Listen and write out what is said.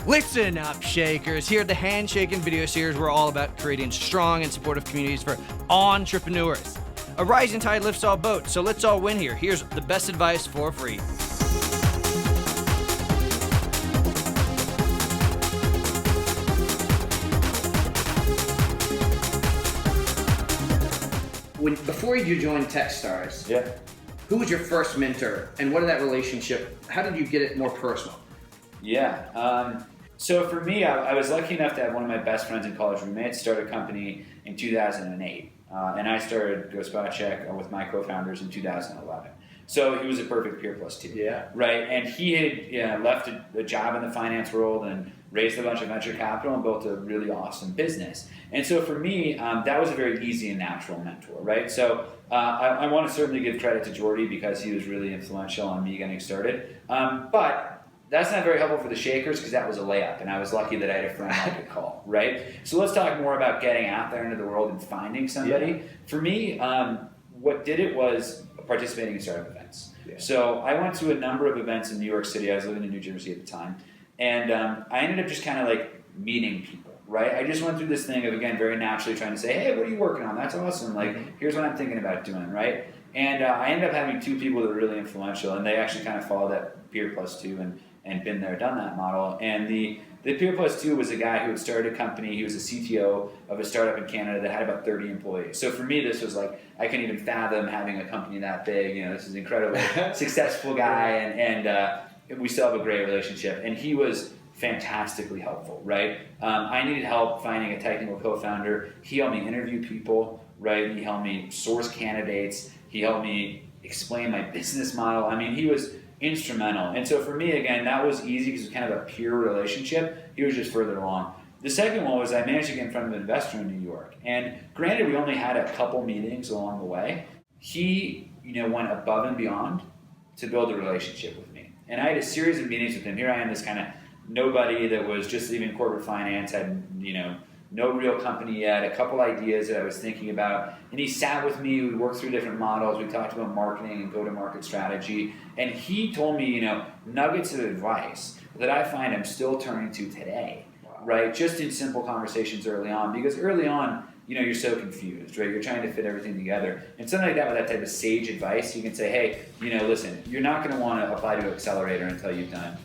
Listen up, Shakers. Here at the Handshakin Video Series, we're all about creating strong and supportive communities for entrepreneurs. A rising tide lifts all boats, so let's all win here. Here's the best advice for free. Before you joined Techstars, who was your first mentor, and what did that relationship, how did you get it more personal? So for me, I was lucky enough to have one of my best friends in college roommates start a company in 2008. And I started GoSpotCheck with my co-founders in 2011. So he was a perfect peer plus two. Right? And he had left a job in the finance world and raised a bunch of venture capital and built a really awesome business. And so for me, that was a very easy and natural mentor, right? So I want to certainly give credit to Jordy because he was really influential on me getting started. But that's not very helpful for the Shakers because that was a layup, and I was lucky that I had a friend I could call, right? So let's talk more about getting out there into the world and finding somebody. For me, what did it was participating in startup events. So I went to a number of events in New York City. I was living in New Jersey at the time, and I ended up just kind of like meeting people, right? I just went through this thing of, again, very naturally trying to say, hey, what are you working on? That's awesome. Like, here's what I'm thinking about doing, right? And I ended up having two people that were really influential, and they actually kind of followed that peer plus two and been there, done that model. And the peer plus two was a guy who had started a company. He was a CTO of a startup in Canada that had about 30 employees. So for me, this was like, I couldn't even fathom having a company that big. You know, this is an incredibly successful guy, and we still have a great relationship. And he was fantastically helpful, right? I needed help finding a technical co-founder. He helped me interview people, right? He helped me source candidates. He helped me explain my business model. I mean, he was instrumental. And so for me, again, that was easy because it was kind of a peer relationship. He was just further along. The second one was I managed to get in front of an investor in New York. And granted, we only had a couple meetings along the way. He, went above and beyond to build a relationship with me. And I had a series of meetings with him. Here I am, this kind of nobody that was just leaving corporate finance, had, no real company yet, a couple ideas that I was thinking about. And he sat with me, we worked through different models, we talked about marketing and go-to-market strategy. And he told me, nuggets of advice that I find I'm still turning to today, right? Just in simple conversations early on. Because early on, you're so confused, right? You're trying to fit everything together. And something like that, with that type of sage advice, you can say, hey, listen, you're not gonna wanna apply to Accelerator until you've done